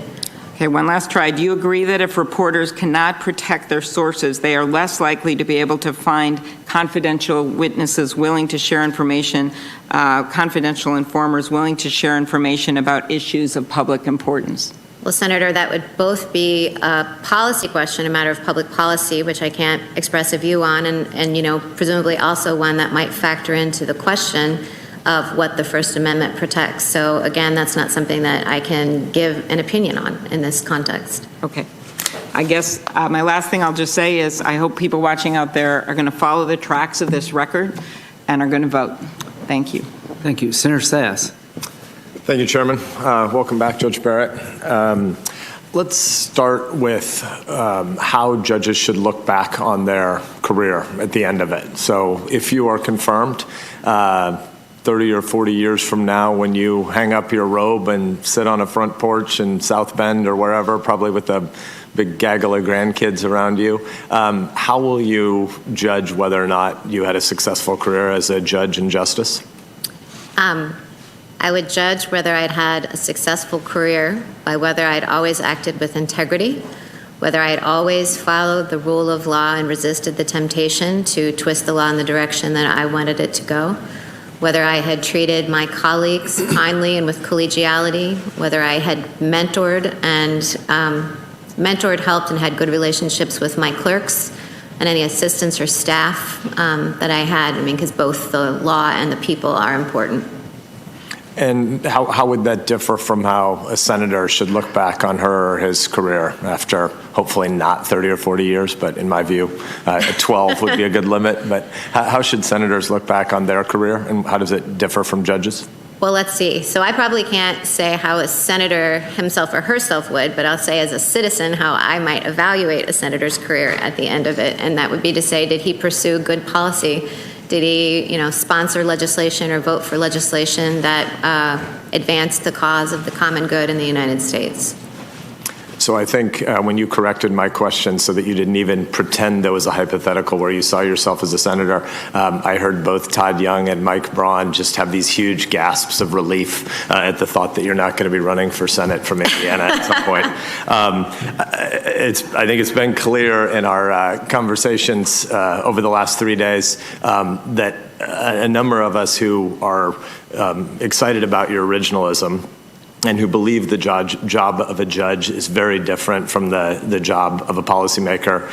Okay, one last try. Do you agree that if reporters cannot protect their sources, they are less likely to be able to find confidential witnesses willing to share information, confidential informers willing to share information about issues of public importance? Well, Senator, that would both be a policy question, a matter of public policy, which I can't express a view on, and presumably also one that might factor into the question of what the First Amendment protects. So again, that's not something that I can give an opinion on in this context. Okay. I guess my last thing I'll just say is I hope people watching out there are going to follow the tracks of this record and are going to vote. Thank you. Thank you. Senator Sass. Thank you, Chairman. Welcome back, Judge Barrett. Let's start with how judges should look back on their career at the end of it. So if you are confirmed 30 or 40 years from now, when you hang up your robe and sit on a front porch in South Bend or wherever, probably with a big gaggle of grandkids around you, how will you judge whether or not you had a successful career as a judge and justice? I would judge whether I'd had a successful career by whether I'd always acted with integrity, whether I had always followed the rule of law and resisted the temptation to twist the law in the direction that I wanted it to go, whether I had treated my colleagues kindly and with collegiality, whether I had mentored, helped, and had good relationships with my clerks and any assistants or staff that I had. I mean, because both the law and the people are important. And how would that differ from how a senator should look back on her or his career after hopefully not 30 or 40 years, but in my view, 12 would be a good limit. But how should senators look back on their career, and how does it differ from judges? Well, let's see. So I probably can't say how a senator himself or herself would, but I'll say as a citizen how I might evaluate a senator's career at the end of it. And that would be to say, did he pursue good policy? Did he, sponsor legislation or vote for legislation that advanced the cause of the common good in the United States? So I think when you corrected my question so that you didn't even pretend there was a hypothetical where you saw yourself as a senator, I heard both Todd Young and Mike Braun just have these huge gasps of relief at the thought that you're not going to be running for Senate from Indiana at some point. I think it's been clear in our conversations over the last 3 days that a number of us who are excited about your originalism and who believe the job of a judge is very different from the job of a policymaker,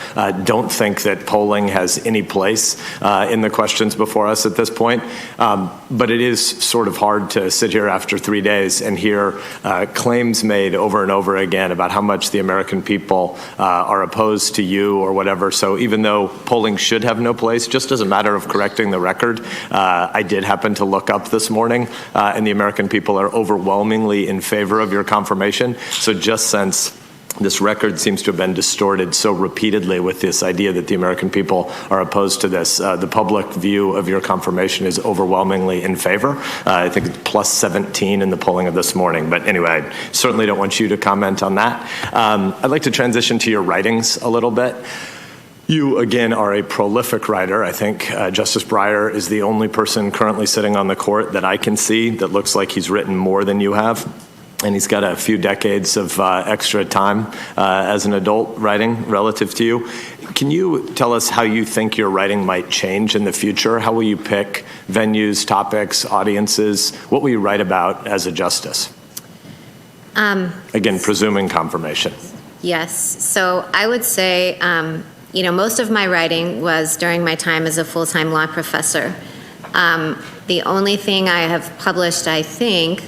don't think that polling has any place in the questions before us at this point. But it is sort of hard to sit here after 3 days and hear claims made over and over again about how much the American people are opposed to you or whatever. So even though polling should have no place, just as a matter of correcting the record, I did happen to look up this morning, and the American people are overwhelmingly in favor of your confirmation. So just since this record seems to have been distorted so repeatedly with this idea that the American people are opposed to this, the public view of your confirmation is overwhelmingly in favor. I think it's plus 17 in the polling of this morning. But anyway, I certainly don't want you to comment on that. I'd like to transition to your writings a little bit. You, again, are a prolific writer. I think Justice Breyer is the only person currently sitting on the court that I can see that looks like he's written more than you have. And he's got a few decades of extra time as an adult writing relative to you. Can you tell us how you think your writing might change in the future? How will you pick venues, topics, audiences? What will you write about as a justice? Again, presuming confirmation. Yes. So I would say, most of my writing was during my time as a full-time law professor. The only thing I have published, I think,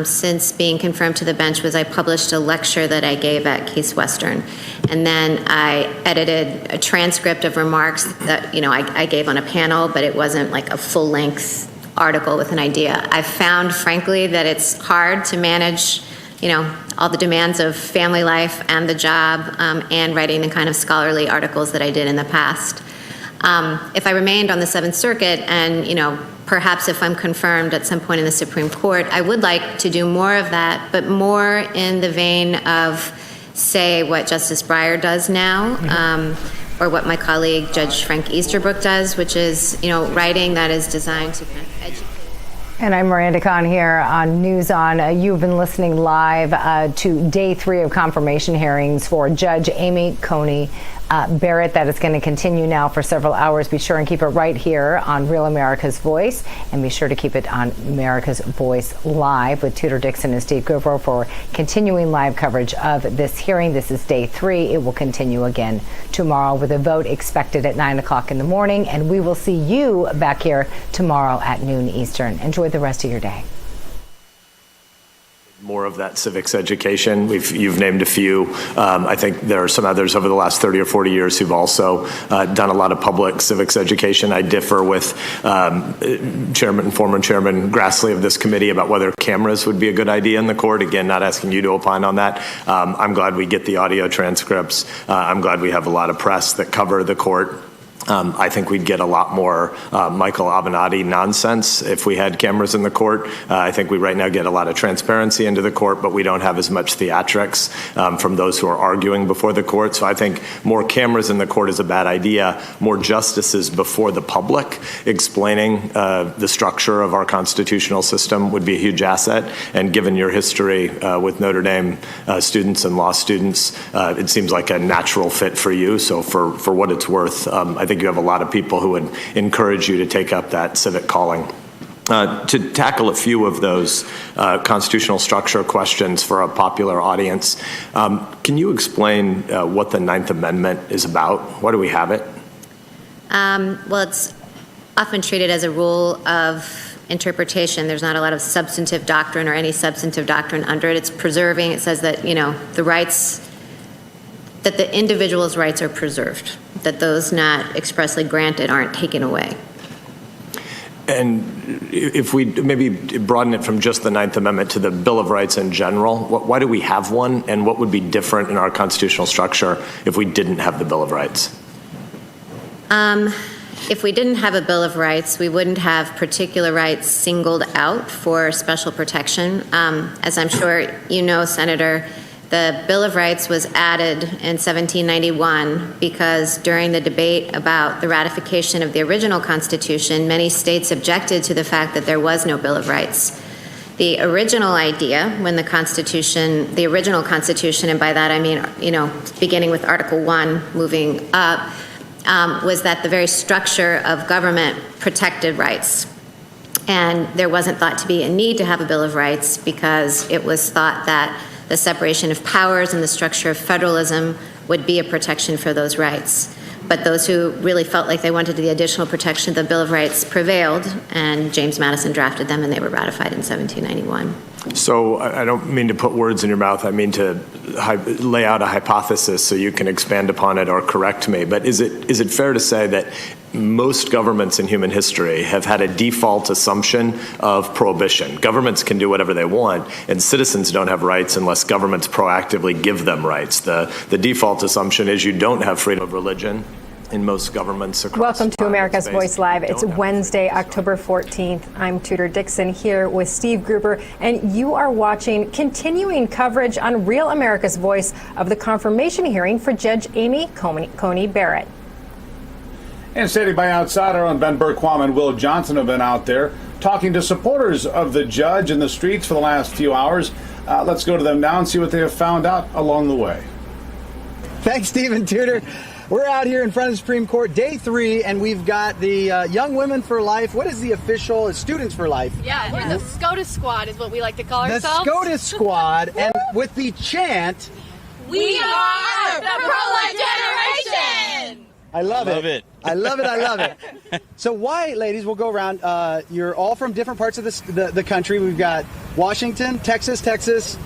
since being confirmed to the bench was I published a lecture that I gave at Case Western. And then I edited a transcript of remarks that, I gave on a panel, but it wasn't like a full-length article with an idea. I found, frankly, that it's hard to manage, all the demands of family life and the job and writing the kind of scholarly articles that I did in the past. If I remained on the Seventh Circuit and, perhaps if I'm confirmed at some point in the Supreme Court, I would like to do more of that, but more in the vein of, say, what Justice Breyer does now, or what my colleague Judge Frank Easterbrook does, which is, writing that is designed to kind of educate. And I'm Miranda Kahn here on News On. You've been listening live to day 3 of confirmation hearings for Judge Amy Coney Barrett. That is going to continue now for several hours. Be sure and keep it right here on Real America's Voice, and be sure to keep it on America's Voice Live with Tudor Dixon and Steve Guvro for continuing live coverage of this hearing. This is day 3. It will continue again tomorrow with a vote expected at 9 o'clock in the morning, and we will see you back here tomorrow at noon Eastern. Enjoy the rest of your day. More of that civics education. You've named a few. I think there are some others over the last 30 or 40 years who've also done a lot of public civics education. I differ with former Chairman Grassley of this committee about whether cameras would be a good idea in the court. Again, not asking you to opine on that. I'm glad we get the audio transcripts. I'm glad we have a lot of press that cover the court. I think we'd get a lot more Michael Avenatti nonsense if we had cameras in the court. I think we right now get a lot of transparency into the court, but we don't have as much theatrics from those who are arguing before the court. So I think more cameras in the court is a bad idea. More justices before the public explaining the structure of our constitutional system would be a huge asset. And given your history with Notre Dame students and law students, it seems like a natural fit for you. So for what it's worth, I think you have a lot of people who would encourage you to take up that civic calling. To tackle a few of those constitutional structure questions for a popular audience, can you explain what the Ninth Amendment is about? Why do we have it? Well, it's often treated as a rule of interpretation. There's not a lot of substantive doctrine or any substantive doctrine under it. It's preserving. It says that, the rights, that the individual's rights are preserved, that those not expressly granted aren't taken away. And if we maybe broaden it from just the Ninth Amendment to the Bill of Rights in general, why do we have one, and what would be different in our constitutional structure if we didn't have the Bill of Rights? If we didn't have a Bill of Rights, we wouldn't have particular rights singled out for special protection. As I'm sure you know, Senator, the Bill of Rights was added in 1791 because during the debate about the ratification of the original Constitution, many states objected to the fact that there was no Bill of Rights. The original idea when the original Constitution, and by that I mean, beginning with Article 1, moving up, was that the very structure of government protected rights. And there wasn't thought to be a need to have a Bill of Rights because it was thought that the separation of powers and the structure of federalism would be a protection for those rights. But those who really felt like they wanted the additional protection of the Bill of Rights prevailed, and James Madison drafted them, and they were ratified in 1791. So I don't mean to put words in your mouth. I mean to lay out a hypothesis so you can expand upon it or correct me. But is it fair to say that most governments in human history have had a default assumption of prohibition? Governments can do whatever they want, and citizens don't have rights unless governments proactively give them rights. The default assumption is you don't have freedom of religion in most governments across. Welcome to America's Voice Live. It's Wednesday, October 14th. I'm Tudor Dixon here with Steve Gruber, and you are watching continuing coverage on Real America's Voice of the confirmation hearing for Judge Amy Coney Barrett. And standing by outside, our own Ben Berquam and Will Johnson have been out there talking to supporters of the judge in the streets for the last few hours. Let's go to them now and see what they have found out along the way. Thanks, Stephen Tudor. We're out here in front of the Supreme Court, day 3, and we've got the Young Women for Life. What is the official? It's Students for Life. Yeah, we're the SCOTUS Squad is what we like to call ourselves. The SCOTUS Squad, and with the chant, "We are the pro-life generation!" I love it. I love it. I love it. So why, ladies, we'll go around. You're all from different parts of the country. We've got Washington, Texas,